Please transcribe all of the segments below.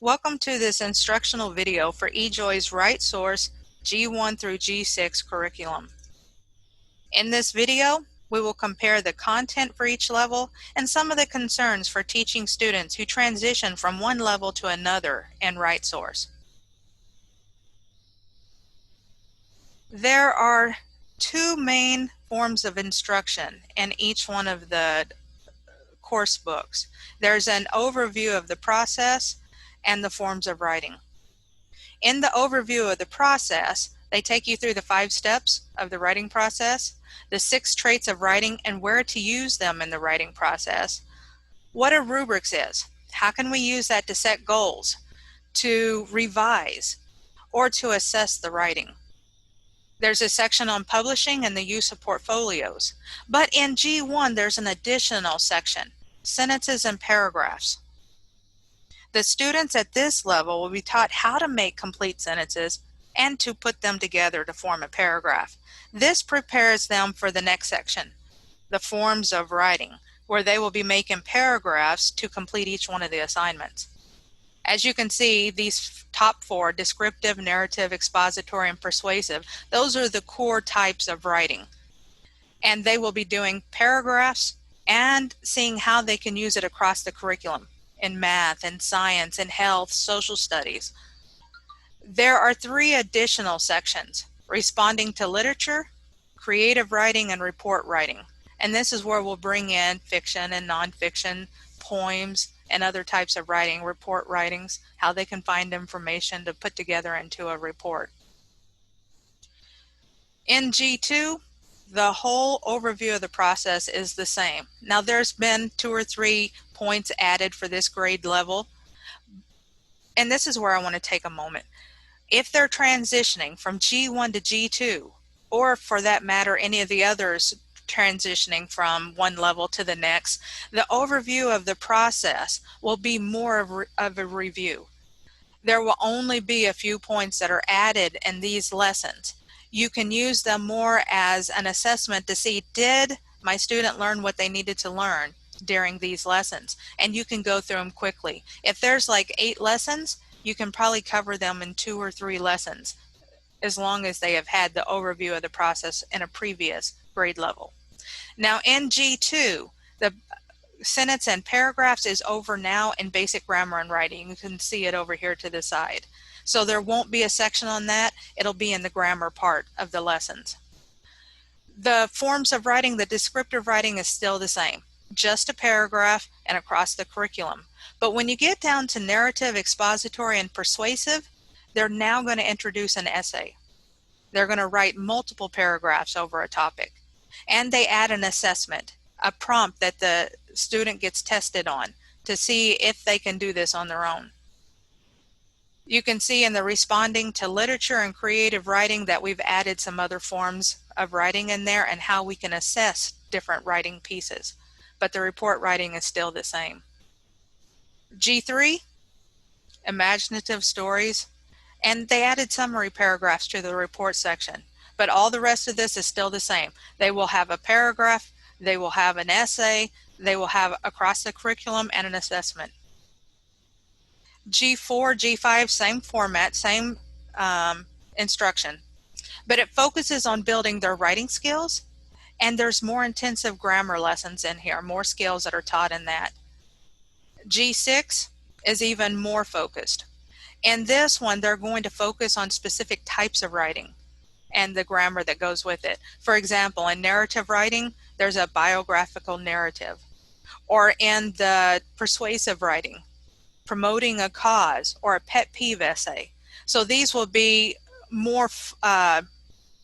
Welcome to this instructional video for eJoy's RightSource G1 through G6 curriculum. In this video, we will compare the content for each level and some of the concerns for teaching students who transition from one level to another in RightSource. There are two main forms of instruction in each one of the course books. There's an overview of the process and the forms of writing. In the overview of the process, they take you through the 5 steps of the writing process, the 6 traits of writing and where to use them in the writing process, what a rubrics is, how can we use that to set goals, to revise, or to assess the writing. There's a section on publishing and the use of portfolios. But in G1, there's an additional section, sentences and paragraphs. The students at this level will be taught how to make complete sentences and to put them together to form a paragraph. This prepares them for the next section, the forms of writing, where they will be making paragraphs to complete each one of the assignments. As you can see, these top 4, descriptive, narrative, expository, and persuasive, those are the core types of writing. And they will be doing paragraphs and seeing how they can use it across the curriculum in math and science and health, social studies. There are 3 additional sections: responding to literature, creative writing, and report writing. And this is where we'll bring in fiction and nonfiction, poems, and other types of writing, report writings, how they can find information to put together into a report. In G2, the whole overview of the process is the same. Now there's been 2 or 3 points added for this grade level, and this is where I want to take a moment. If they're transitioning from G1 to G2, or for that matter any of the others transitioning from one level to the next, the overview of the process will be more of a review. There will only be a few points that are added in these lessons. You can use them more as an assessment to see, did my student learn what they needed to learn during these lessons? And you can go through them quickly. If there's like 8 lessons, you can probably cover them in 2 or 3 lessons, as long as they have had the overview of the process in a previous grade level. Now in G2, the sentence and paragraphs is over now in basic grammar and writing. You can see it over here to the side. So there won't be a section on that. It'll be in the grammar part of the lessons. The forms of writing, the descriptive writing is still the same, just a paragraph and across the curriculum. But when you get down to narrative, expository, and persuasive, they're now going to introduce an essay. They're going to write multiple paragraphs over a topic. And they add an assessment, a prompt that the student gets tested on to see if they can do this on their own. You can see in the responding to literature and creative writing that we've added some other forms of writing in there and how we can assess different writing pieces. But the report writing is still the same. G3, imaginative stories, and they added summary paragraphs to the report section. But all the rest of this is still the same. They will have a paragraph, they will have an essay, they will have across the curriculum and an assessment. G4, G5, same format, same instruction, but it focuses on building their writing skills, and there's more intensive grammar lessons in here, more skills that are taught in that. G6 is even more focused. In this one, they're going to focus on specific types of writing and the grammar that goes with it. For example, in narrative writing, there's a biographical narrative. Or in the persuasive writing, promoting a cause or a pet peeve essay. So these will be more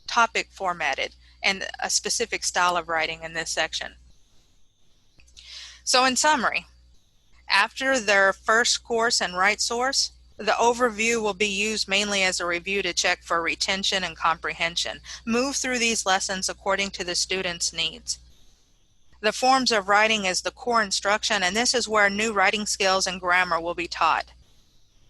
topic formatted and a specific style of writing in this section. So in summary, after their first course in RightSource, the overview will be used mainly as a review to check for retention and comprehension. Move through these lessons according to the student's needs. The forms of writing is the core instruction, and this is where new writing skills and grammar will be taught.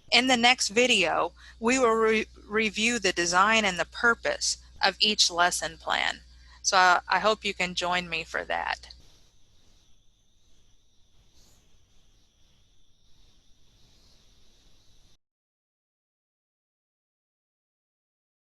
In the next video, we will review the design and the purpose of each lesson plan. So I hope you can join me for that.